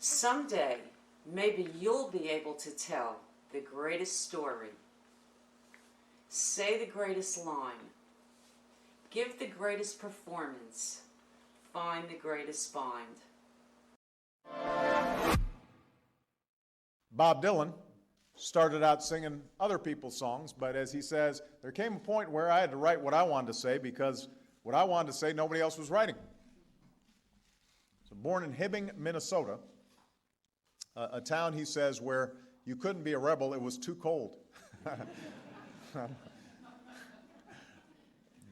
Someday, maybe you'll be able to tell the greatest story. Say the greatest line. Give the greatest performance. Find the greatest find. Bob Dylan started out singing other people's songs, but as he says, there came a point where I had to write what I wanted to say because what I wanted to say nobody else was writing. So born in Hibbing, Minnesota, a town, he says, where you couldn't be a rebel, it was too cold.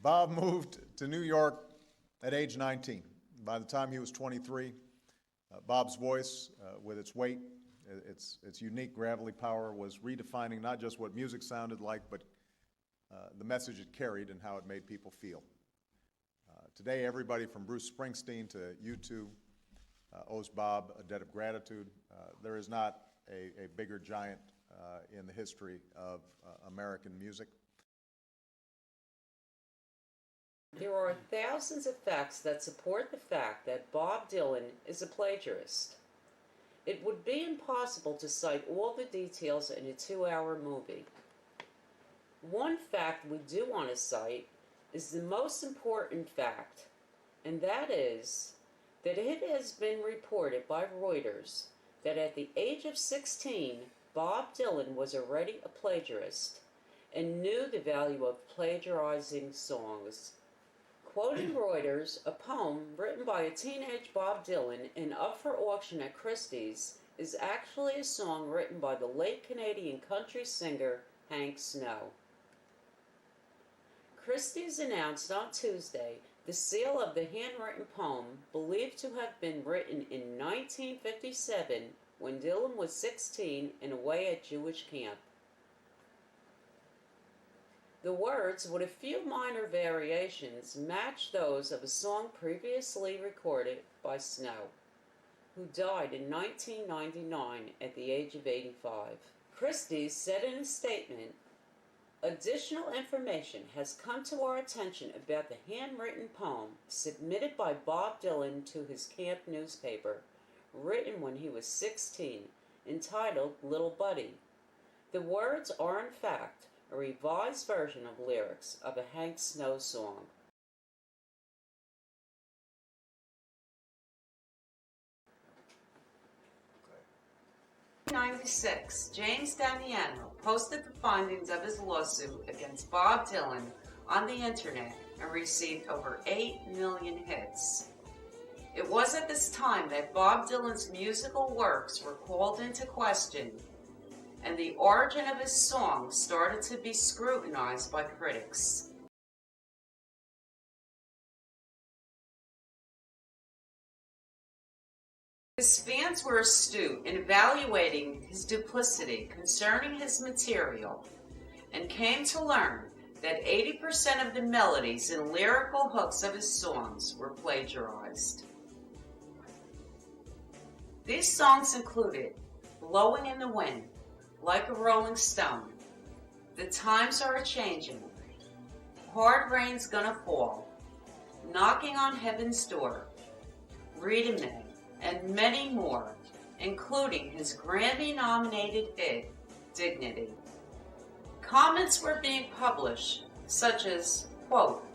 Bob moved to New York at age 19. By the time he was 23, Bob's voice, with its weight, its unique gravelly power, was redefining not just what music sounded like, but the message it carried and how it made people feel. Today, everybody from Bruce Springsteen to U2 owes Bob a debt of gratitude. There is not a bigger giant in the history of American music. There are thousands of facts that support the fact that Bob Dylan is a plagiarist. It would be impossible to cite all the details in a 2-hour movie. One fact we do want to cite is the most important fact, and that is that it has been reported by Reuters that at the age of 16, Bob Dylan was already a plagiarist and knew the value of plagiarizing songs. Quoting Reuters, a poem written by a teenage Bob Dylan and up for auction at Christie's is actually a song written by the late Canadian country singer Hank Snow. Christie's announced on Tuesday the sale of the handwritten poem, believed to have been written in 1957 when Dylan was 16 and away at Jewish camp. The words, with a few minor variations, match those of a song previously recorded by Snow, who died in 1999 at the age of 85. Christie's said in a statement, "Additional information has come to our attention about the handwritten poem submitted by Bob Dylan to his camp newspaper, written when he was 16, entitled Little Buddy. The words are in fact a revised version of lyrics of a Hank Snow song." In 1996, James Damiano posted the findings of his lawsuit against Bob Dylan on the internet and received over 8 million hits. It was at this time that Bob Dylan's musical works were called into question, and the origin of his songs started to be scrutinized by critics. His fans were astute in evaluating his duplicity concerning his material and came to learn that 80% of the melodies and lyrical hooks of his songs were plagiarized. These songs included "Blowing in the Wind," "Like a Rolling Stone," "The Times Are A-Changin'," "Hard Rain's Gonna Fall," "Knocking on Heaven's Door," "Rita Mae," and many more, including his Grammy-nominated hit, "Dignity." Comments were being published, such as, quote,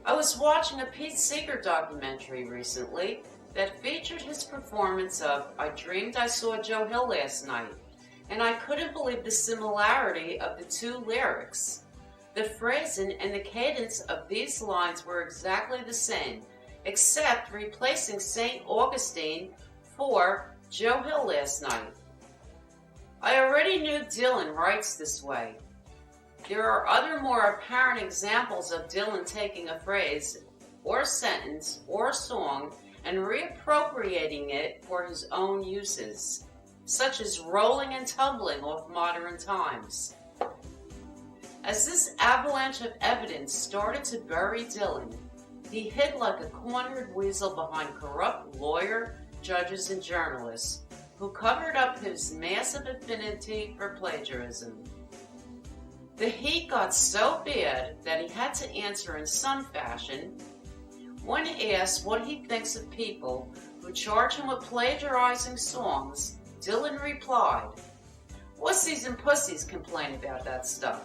"I was watching a Pete Seeger documentary recently that featured his performance of I Dreamed I Saw Joe Hill Last Night, and I couldn't believe the similarity of the two lyrics. The phrasing and the cadence of these lines were exactly the same, except replacing St. Augustine for Joe Hill Last Night. I already knew Dylan writes this way. There are other more apparent examples of Dylan taking a phrase or sentence or song and reappropriating it for his own uses, such as rolling and tumbling off Modern Times. As this avalanche of evidence started to bury Dylan, he hid like a cornered weasel behind corrupt lawyer, judges, and journalists who covered up his massive affinity for plagiarism. The heat got so bad that he had to answer in some fashion when asked what he thinks of people who charged him with plagiarizing songs, Dylan replied, "Wussies and pussies complain about that stuff."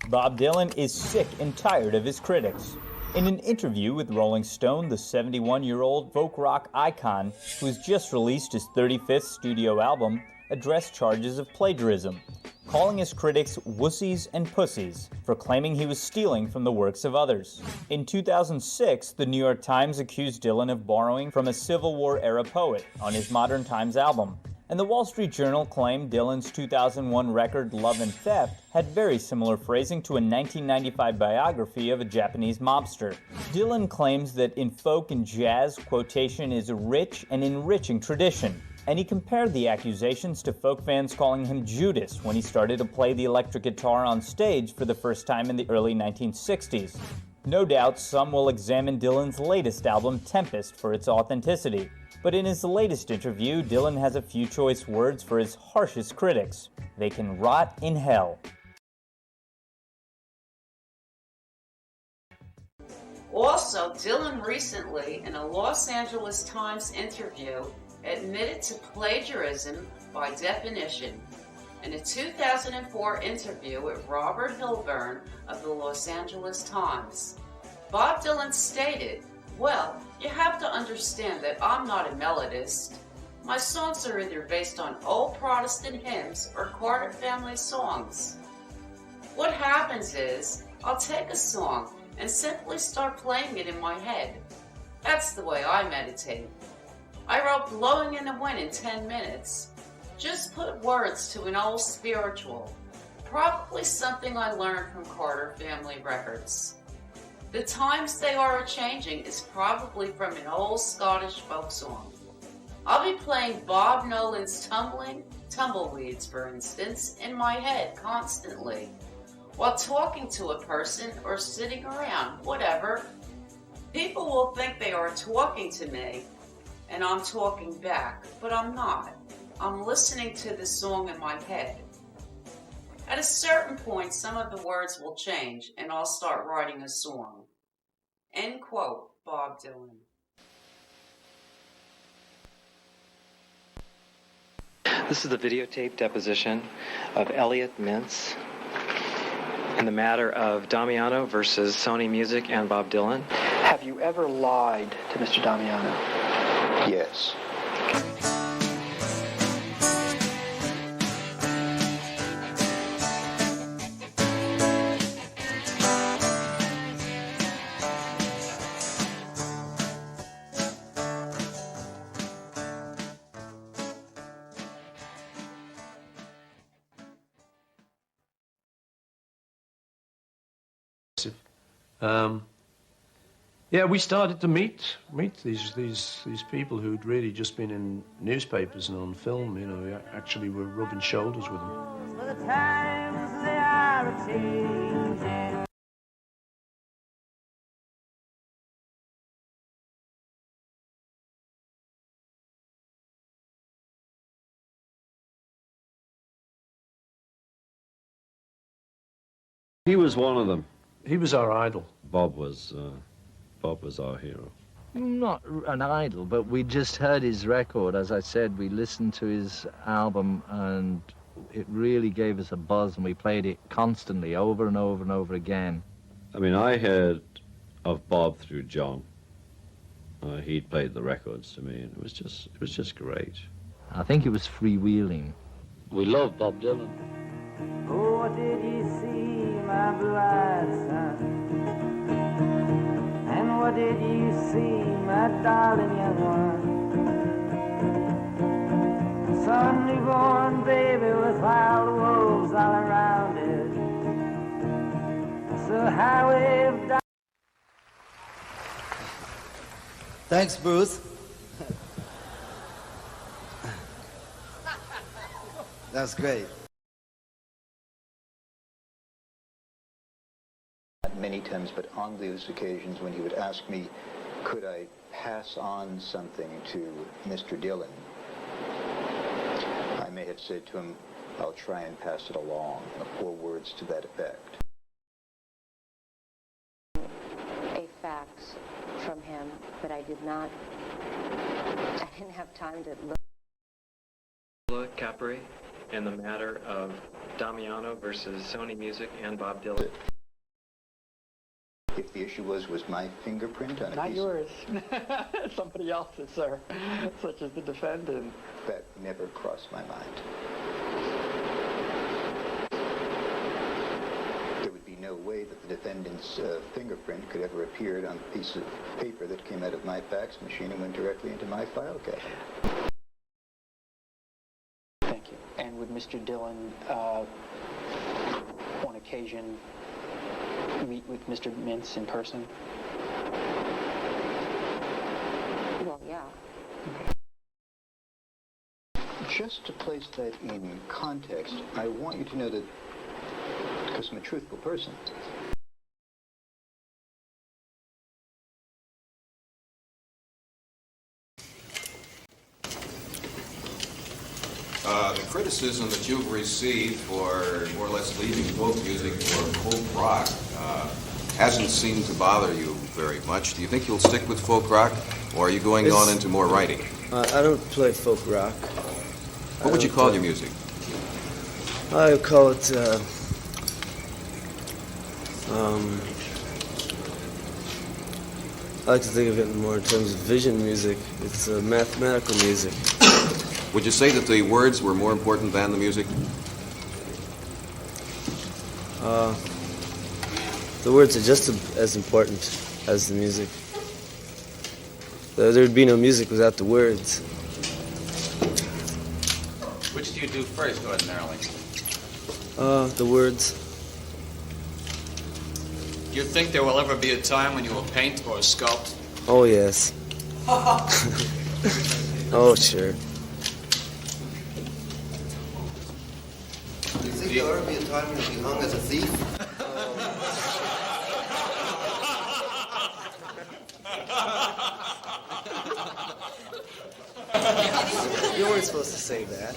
Bob Dylan is sick and tired of his critics. In an interview with Rolling Stone, the 71-year-old folk rock icon, who has just released his 35th studio album, addressed charges of plagiarism, calling his critics wussies and pussies for claiming he was stealing from the works of others. In 2006, the New York Times accused Dylan of borrowing from a Civil War-era poet on his Modern Times album, and the Wall Street Journal claimed Dylan's 2001 record Love and Theft had very similar phrasing to a 1995 biography of a Japanese mobster. Dylan claims that in folk and jazz, quotation is a rich and enriching tradition, and he compared the accusations to folk fans calling him Judas when he started to play the electric guitar on stage for the first time in the early 1960s. No doubt some will examine Dylan's latest album, Tempest, for its authenticity. But in his latest interview, Dylan has a few choice words for his harshest critics. They can rot in hell. Also, Dylan recently, in a Los Angeles Times interview, admitted to plagiarism by definition. In a 2004 interview with Robert Hilburn of the Los Angeles Times, Bob Dylan stated, "Well, you have to understand that I'm not a melodist. My songs are either based on old Protestant hymns or Carter family songs. What happens is, I'll take a song and simply start playing it in my head. That's the way I meditate. I wrote Blowing in the Wind in 10 minutes. Just put words to an old spiritual, probably something I learned from Carter family records. The times they are a-changing is probably from an old Scottish folk song. I'll be playing Bob Nolan's Tumbleweeds, for instance, in my head constantly, while talking to a person or sitting around, whatever. People will think they are talking to me, and I'm talking back, but I'm not. I'm listening to the song in my head. At a certain point, some of the words will change, and I'll start writing a song." End quote, Bob Dylan. This is the videotape deposition of Elliot Mintz in the matter of Damiano versus Sony Music and Bob Dylan. Have you ever lied to Mr. Damiano? Yes. Yeah, we started to meet these people who'd really just been in newspapers and on film. You know, we actually were rubbing shoulders with them. The times they are a-changing. He was one of them. He was our idol. Bob was our hero. Not an idol, but we just heard his record. As I said, we listened to his album and it really gave us a buzz, and we played it constantly over and over and over again. I mean, I heard of Bob through John. He'd played the records to me, and it was just great. I think it was freewheeling. We love Bob Dylan. Oh, what did you see, my blue-eyed son? And what did you see, my darling young one? Son newborn baby with wild wolves all around it. So highway of dark. Thanks, Bruce. That's great. Many times, but on those occasions when he would ask me, could I pass on something to Mr. Dylan, I may have said to him, I'll try and pass it along, or words to that effect. A fax from him, but I did not I didn't have time to look. Capri in the matter of Damiano versus Sony Music and Bob Dylan. If the issue was my fingerprint on a Not piece yours. Somebody else's, sir, such as the defendant. that never crossed my mind. There would be no way that the defendant's fingerprint could ever appear on the piece of paper that came out of my fax machine and went directly into my file cabinet. Thank you. And would Mr. Dillon, on occasion, meet with Mr. Mintz in person? Well, yeah. Just to place that in context, I want you to know that, because I'm a truthful person, the criticism that you've received for more or less leaving folk music for folk rock hasn't seemed to bother you very much. Do you think you'll stick with folk rock, or are you going on into more writing? I don't play folk rock. What would you call your music? I would call it, I like to think of it more in terms of vision music. It's mathematical music. Would you say that the words were more important than the music? The words are just as important as the music. There would be no music without the words. Which do you do first, ordinarily? The words. Do you think there will ever be a time when you will paint or sculpt? Oh, yes. Oh, sure. Do you think there'll ever be a time when you'll be hung as a thief? You weren't supposed to say that.